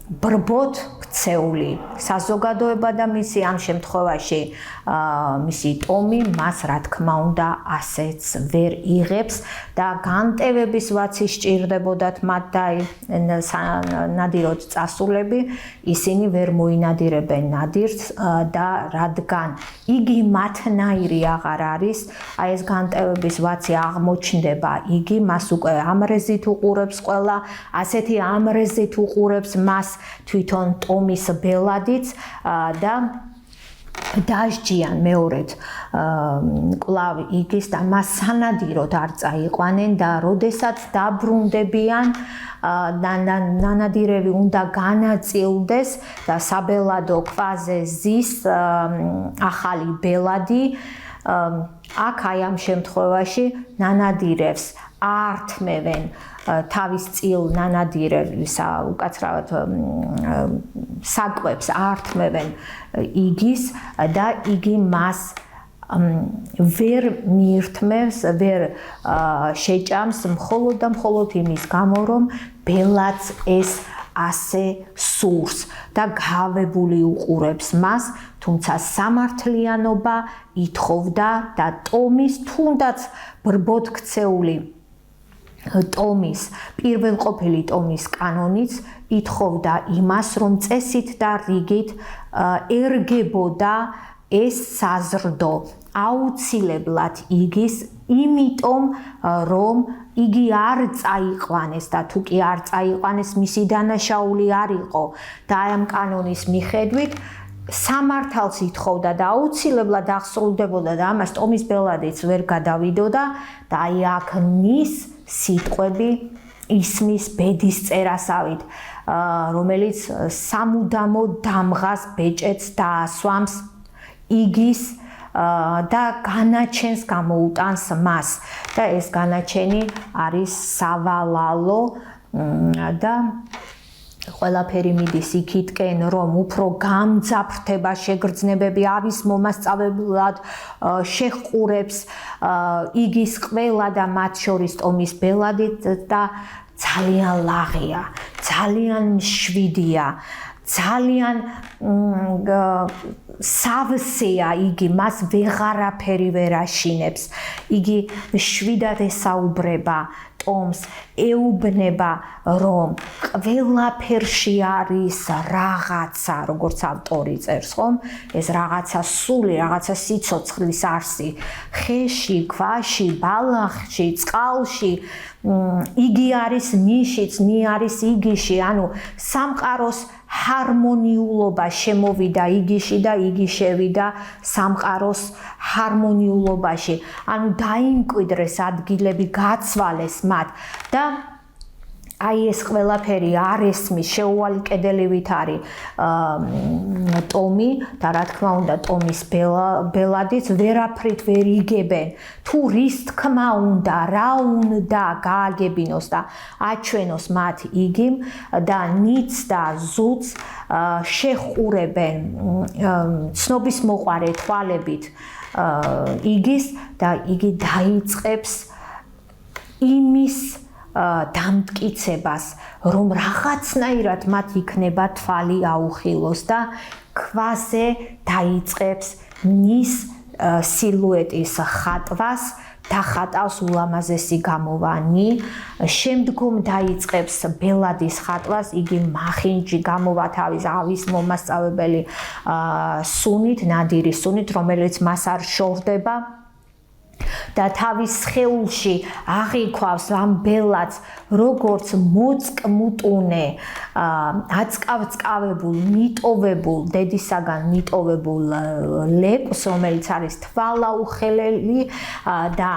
ბრბოთ ქცეული საზოგადოება და მისი ამ შემთხვევაში მისი ტომი მას რა თქმა უნდა ასეც ვერ იღებს და განტევების ვაცი სჭირდებოდათ მათ და ნადიროდ წასულები ისინი ვერ მოინადირებენ ნადირს და რადგან იგი მათნაირი აღარ არის აი ეს განტევების ვაცი აღმოჩნდება იგი მას უკვე ამრეზით უყურებს ყველა ასეთი ამრეზით უყურებს მას თვითონ ტომის ბელადიც და დასჯიან მეორედ კვლავ იგის და მას სანადიროდ არ წაიყვანენ და როდესაც დაბრუნდებიან ნანადირევი უნდა განაწილდეს და საბელადო ქვაზე ზის ახალი ბელადი აქ აი ამ შემთხვევაში ნანადირევს ართმევენ თავის წილ ნანადირევისა უკაცრავად საკვებს ართმევენ იგის და იგი მას ვერ მიირთმევს, ვერ შეჭამს მხოლოდ და მხოლოდ იმის გამო, რომ ბელაც ეს ასე სურს და გავებული უყურებს მას, თუმცა სამართლიანობა ითხოვდა და ტომის თუნდაც ბრბოთ ქცეული ტომის, პირველყოფილი ტომის კანონიც ითხოვდა იმას, რომ წესით და რიგით ერგებოდა ეს საზრდო აუცილებლად იგის, იმიტომ რომ იგი არ წაიყვანეს და თუ კი არ წაიყვანეს მისი დანაშაული არ იყო და ამ კანონის მიხედვით სამართალს ითხოვდა და აუცილებლად აღსრულდებოდა და ამას ტომის ბელადიც ვერ გადავიდოდა და აი აქ ნის სიტყვები ისმის ბედის წერასავით, რომელიც სამუდამო დამღას ბეჭედს დაასვამს იგის და განაჩენს გამოუტანს მას და ეს განაჩენი არის სავალალო და ყველაფერი მიდის იქითკენ, რომ უფრო გამძაფრდება შეგრძნებები არის მომასწავლებლად შეჰყურებს იგის ყველა და მათ შორის ტომის ბელადით და ძალიან ლაღია, ძალიან მშვიდია, ძალიან სავსეა იგი, მას ვეღარაფერი ვერ აშინებს. იგი მშვიდად ესაუბრება ტომს, ეუბნება, რომ ყველაფერში არის რაღაცა, როგორც ავტორი წერს, ხომ? ეს რაღაცა სული, რაღაცა სიცოცხლის არსი, ხეში, ქვაში, ბალახში, წყალში, იგი არის ნიშიც, არის იგიში, ანუ სამყაროს ჰარმონიულობა შემოვიდა იგიში და იგი შევიდა სამყაროს ჰარმონიულობაში. ანუ დაიმკვიდრეს ადგილები, გაცვალეს მათ და აი ეს ყველაფერი არ ესმის, შეუვალი კედელივით არის ტომი და რა თქმა უნდა ტომის ბელადიც ვერაფრით ვერ იგებენ. თუ რის თქმა უნდა, რა უნდა გააგებინოს და აჩვენოს მათ იგიმ და ნიც და ზუც შეხურებენ ცნობის მოყარე თვალებით იგის და იგი დაიწყებს იმის დამტკიცებას, რომ რაღაცნაირად მათ იქნება თვალი აუხილოს და ქვაზე დაიწყებს ნის სილუეტის ხატვას, დახატავს ულამაზესი გამოვანი, შემდგომ დაიწყებს ბელადის ხატვას, იგი მახინჯი გამოვა თავის ავის მომასწავებელი სუნით, ნადირი სუნით, რომელიც მას არ შორდება. და თავის სხეულში აღიქვავს ამ ბელადს როგორც მოწკმუტუნე აწკავწკავებულ მიტოვებულ დედისაგან მიტოვებულ ლეკვს რომელიც არის თვალაუხელელი და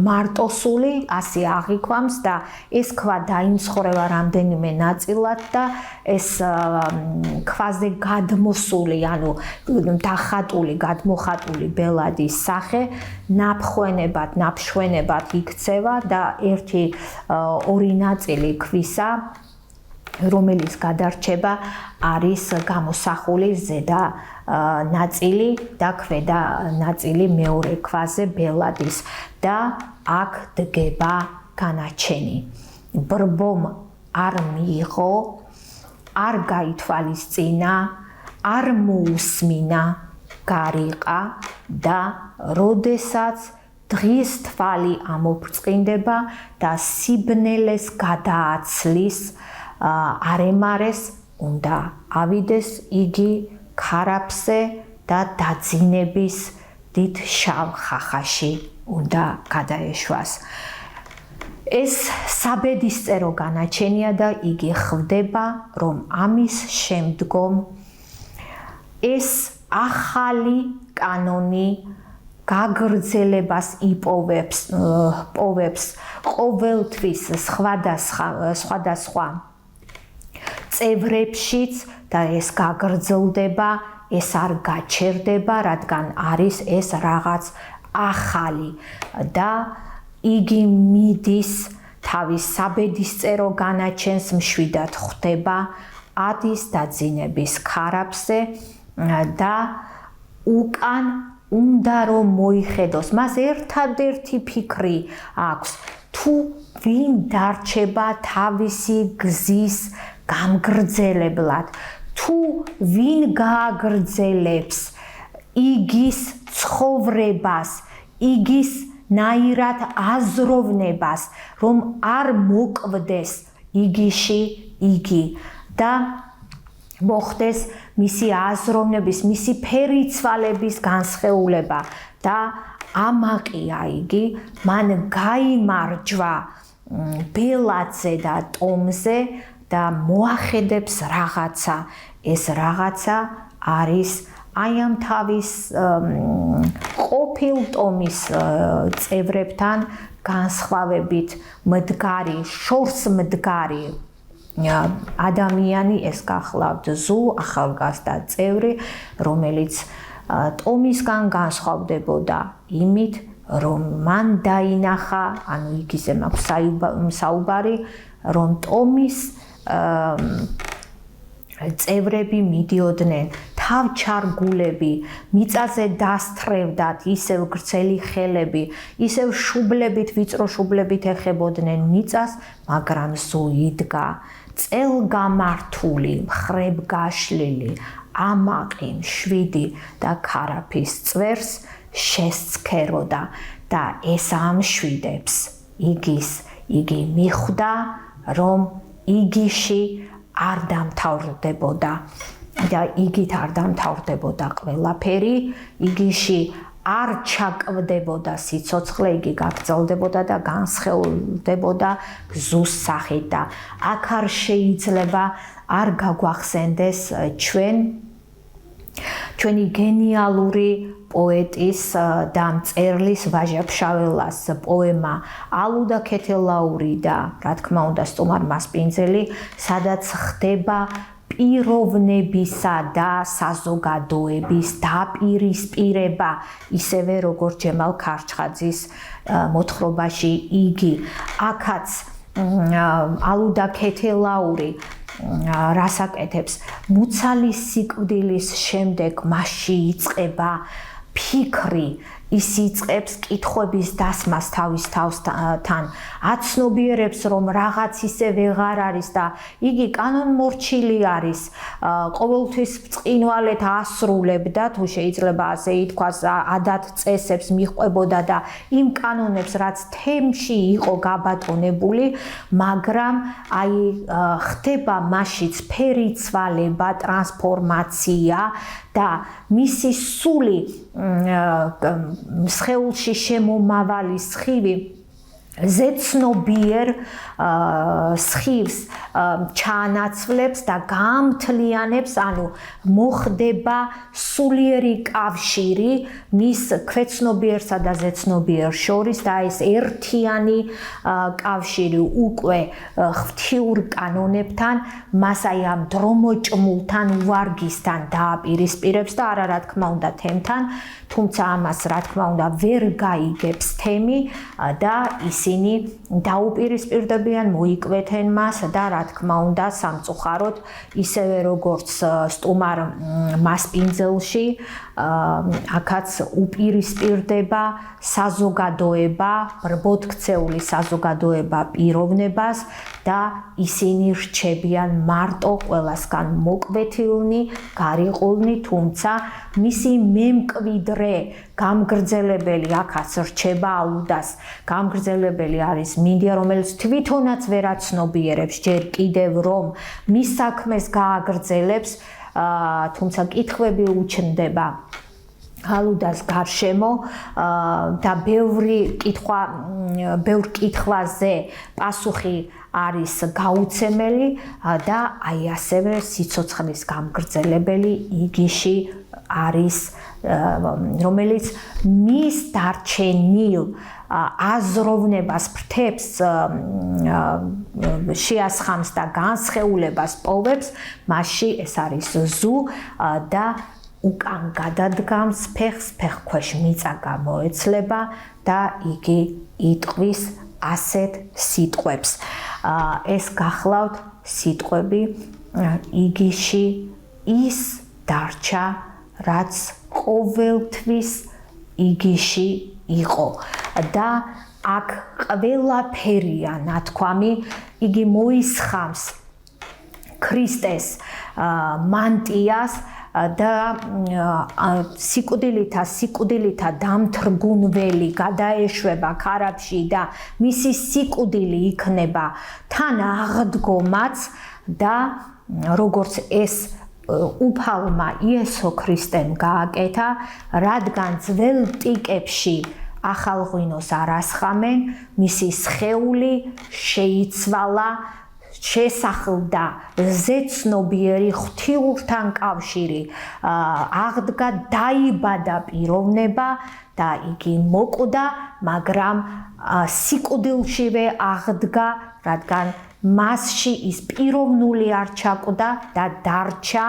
მარტოსული ასე აღიქვამს და ეს ქვა დაიმსხვრევა რამდენიმე ნაწილად და ეს ქვაზე გადმოსული ანუ დახატული გადმოხატული ბელადის სახე ნაფშვენებად იქცევა და ორი ნაწილი ქვისა რომელიც გადარჩება არის გამოსახული ზედა ნაწილი და ქვედა ნაწილი მეორე ქვაზე ბელადის და აქ დგება განაჩენი ბრბომ არ მიიღო არ გაითვალისწინა არ მოусმინა გარიყა და როდესაც დღის თვალი ამოფრწყინდება და სიბნელეს გადააცლის არემარეს უნდა ავიდეს იგი ქარაფზე და დაძინების დიდ შავ ხახაში უნდა გადაეშვას ეს საბედისწერო განაჩენია და იგი ხვდება რომ ამის შემდგომ ეს ახალი კანონი გაგრძელებას იპოვებს ყოველთვის სხვადასხვა წევრებშიც და ეს გაგრძელდება ეს არ გაჩერდება რადგან არის ეს რაღაც ახალი და იგი მიდის თავის საბედისწერო განაჩენს მშვიდად ხვდება ადის დაძინების ქარაფზე და უკან უნდა რომ მოიხედოს მას ერთადერთი ფიქრი აქვს თუ ვინ დარჩება თავისი გზის გამგრძელებლად თუ ვინ გააგრძელებს იგის ცხოვრებას იგის ნაირად აზროვნებას რომ არ მოკვდეს იგიში იგი და მოხდეს მისი აზროვნების, მისი ფერიცვალების განსხეულება და ამაყია იგი, მან გაიმარჯვა ბელადზე და ტომზე და მოახედებს რაღაცა. ეს რაღაცა არის აი ამ თავის ყოფილ ტომის წევრებთან განსხვავებით მდგარი, შორს მდგარი ადამიანი ეს გახლავთ ზუ ახალგაზრდა წევრი რომელიც ტომისგან განსხვავდებოდა იმით რომ მან დაინახა ანუ იგიზე მაქვს საუბარი რომ ტომის წევრები მიდიოდნენ თავჩარგულები მიწაზე დასთრევდათ ისევ გრძელი ხელები ისევ შუბლებით ვიწრო შუბლებით ეხებოდნენ მიწას მაგრამ ზუ იდგა წელგამართული მხრებგაშლილი ამაყი მშვიდი და ქარაფის წვერს შესცქეროდა და ეს ამშვიდებს იგი მიხვდა რომ იგიში არ დამთავრდებოდა და იგით არ დამთავრდებოდა ყველაფერი იგიში არ ჩაკვდებოდა სიცოცხლე, იგი გაგრძელდებოდა და განსხეულდებოდა გზუს სახით და აქ არ შეიძლება არ გაგვახსენდეს ჩვენი გენიალური პოეტის და მწერლის ვაჟა-ფშაველას პოემა ალუდა ქეთელაური და რა თქმა უნდა სტუმარ მასპინძელი, სადაც ხდება პიროვნებისა და საზოგადოების დაპირისპირება, ისევე როგორც ჯემალ ქარჩხაძის მოთხრობაში იგი. აქაც ალუდა ქეთელაური რას აკეთებს? მუცალი სიკვდილის შემდეგ მასში იწყება ფიქრი, ის იწყებს კითხვების დასმას თავის თავთან, აცნობიერებს რომ რაღაც ისე ვეღარ არის და იგი კანონმორჩილი არის, ყოველთვის ბრწყინვალედ ასრულებდა, თუ შეიძლება ასე ითქვას, ადათ წესებს მიჰყვებოდა და იმ კანონებს, რაც თემში იყო გაბატონებული, მაგრამ აი ხდება მასშიც ფერიცვალება, ტრანსფორმაცია და მისი სული სხეულში შემომავალი სხივი ზეცნობიერ სხივს ჩაანაცვლებს და გაამთლიანებს, ანუ მოხდება სულიერი კავშირი მის ქვეცნობიერსა და ზეცნობიერ შორის და ეს ერთიანი კავშირი უკვე ღვთიურ კანონებთან, მას აი ამ დრომოჭმულთან, ვარგისთან დააპირისპირებს და არა რა თქმა უნდა თემთან, თუმცა ამას რა თქმა უნდა ვერ გაიგებს თემი და ისინი დაუპირისპირდებიან, მოიკვეთენ მას და რა თქმა უნდა სამწუხაროდ ისევე როგორც სტუმარ მასპინძელში აქაც უპირისპირდება საზოგადოება, ბრბოთქცეული საზოგადოება პიროვნებას და ისინი რჩებიან მარტო ყველასგან მოკვეთილნი, გარიყულნი, თუმცა მისი მემკვიდრე გამგრძელებელი აქაც რჩება ალუდას. გამგრძელებელი არის მინდია, რომელიც თვითონაც ვერ აცნობიერებს ჯერ კიდევ რომ მის საქმეს გააგრძელებს, თუმცა კითხვები უჩნდება ალუდას გარშემო და ბევრ კითხვაზე პასუხი არის გაუცემელი და აი ასევე სიცოცხლის გამგრძელებელი იგიში არის, რომელიც მის დარჩენილ აზროვნებას ფრთებს შეასხამს და განსხეულებას პოვებს, მასში ეს არის ზუ და უკან გადადგამს ფეხს, ფეხქვეშ მიწა გამოეცლება და იგი იტყვის ასეთ სიტყვებს. ეს გახლავთ სიტყვები იგიში ის დარჩა, რაც ყოველთვის იგიში იყო და აქ ყველაფერია ნათქვამი, იგი მოისხამს ქრისტეს მანტიას და სიკვდილითა დამთრგუნველი გადაეშვება ქარაფში და მისი სიკვდილი იქნება თან აღდგომაც და როგორც ეს უფალმა იესო ქრისტემ გააკეთა, რადგან ძველ ტიკებში ახალ ღვინოს არ ასხამენ, მისი სხეული შეიცვალა, შესახლდა ზეცნობიერი ღვთიურთან კავშირი, აღდგა, დაიბადა პიროვნება და იგი მოკვდა, მაგრამ სიკვდილშივე აღდგა, რადგან მასში ის პიროვნული არ ჩაკვდა და დარჩა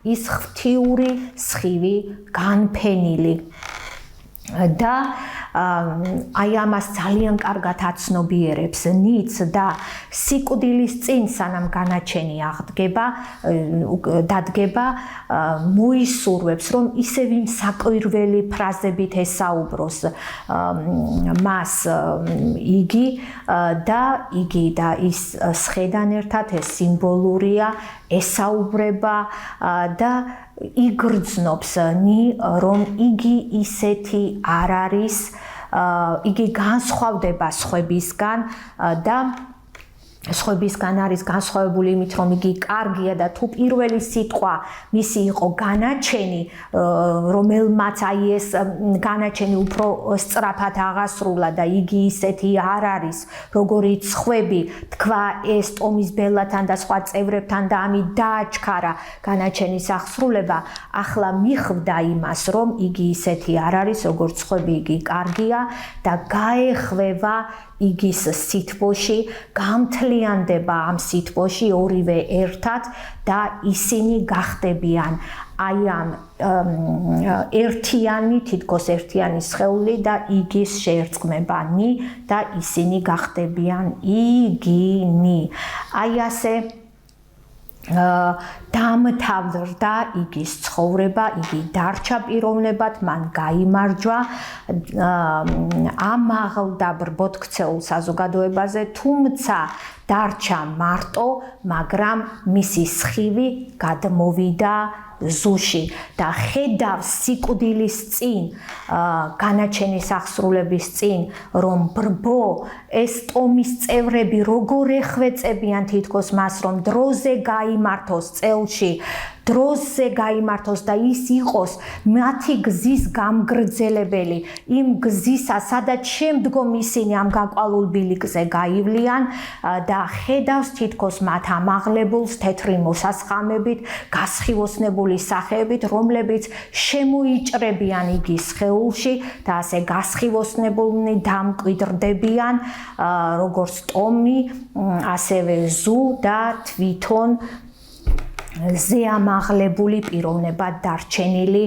ის ღვთიური სხივი განფენილი. და აი ამას ძალიან კარგად აცნობიერებს ნიც და სიკვდილის წინ სანამ განაჩენი დადგება, მოისურვებს რომ ისევ იმ საკვირველი ფრაზებით ესაუბროს მას იგი და ის სხედან ერთად ეს სიმბოლურია, ესაუბრება და იგრძნობს რომ იგი ისეთი არ არის, იგი განსხვავდება სხვებისგან და სხვებისგან არის განსხვავებული იმით, რომ იგი კარგია და თუ პირველი სიტყვა მისი იყო განაჩენი, რომელმაც აი ეს განაჩენი უფრო სწრაფად აღასრულა და იგი ისეთი არ არის, როგორიც სხვები თქვა ეს ტომის ბელათან და სხვა წევრებთან და ამით დააჩქარა განაჩენის აღსრულება, ახლა მიხვდა იმას, რომ იგი ისეთი არ არის, როგორც სხვები, იგი კარგია და გაეხვევა იგის სითბოში, გამთლიანდება ამ სითბოში ორივე ერთად და ისინი გახდებიან აი ამ ერთიანი, თითქოს ერთიანი სხეული და იგის შეერწყმებანი და ისინი გახდებიან იგინი. აი ასე დამთავრდა იგის ცხოვრება, იგი დარჩა პიროვნებად, მან გაიმარჯვა, ამაღლდა ბრბოთქცეულ საზოგადოებაზე, თუმცა დარჩა მარტო, მაგრამ მისი სხივი გადმოვიდა ზუში და ხედავს სიკვდილის წინ, განაჩენის აღსრულების წინ, რომ ბრბო ეს ტომის წევრები როგორ ეხვეწებიან თითქოს მას, რომ დროზე გაიმართოს წელში, დროზე გაიმართოს და ის იყოს მათი გზის გამგრძელებელი, იმ გზისა, სადაც შემდგომ ისინი ამ გაყვალულ ბილიკზე გაივლიან და ხედავს თითქოს მათ ამაღლებულს თეთრი მოსასხამებით, გასხივოსნებული სახეებით, რომლებიც შემოიჭრებიან იგის სხეულში და ასე გასხივოსნებულნი დამკვიდრდებიან, როგორც ტომი, ასევე ზუ და თვითონ ზეამაღლებული პიროვნებად დარჩენილი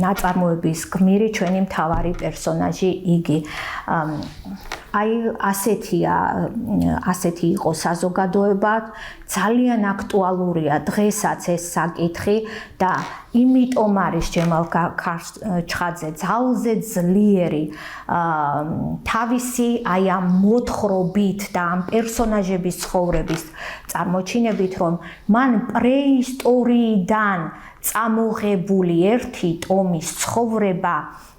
ნაწარმოების გმირი ჩვენი მთავარი პერსონაჟი იგი. აი ასეთი იყო საზოგადოება, ძალიან აქტუალურია დღესაც ეს საკითხი და იმიტომ არის ჯემალ ქარჩხაძე ძალზე ძლიერი თავისი აი ამ მოთხრობით და ამ პერსონაჟების ცხოვრების წარმოჩინებით, რომ მან პრეისტორიიდან წამოღებული ერთი ტომის ცხოვრება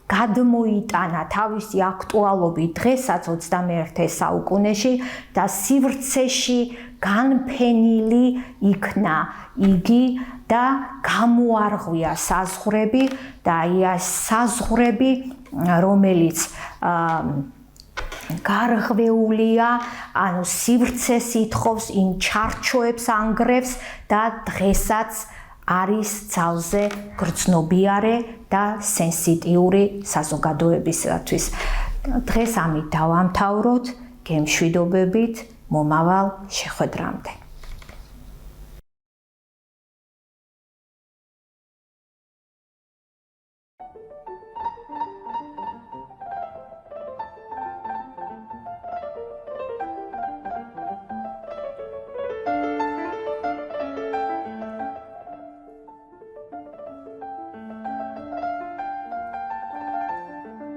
გადმოიტანა თავისი აქტუალობით დღესაც 21 საუკუნეში და სივრცეში განფენილი იქნა იგი და გამოარღვია საზღვრები და აი ეს საზღვრები, რომელიც გარღვეულია, ანუ სივრცეს ითხოვს, იმ ჩარჩოებს ანგრევს და დღესაც არის ძალზე გრძნობიარე და სენსიტიური საზოგადოებისათვის. დღეს ამით დავამთავროთ, გემშვიდობებით, მომავალ შეხვედრამდე.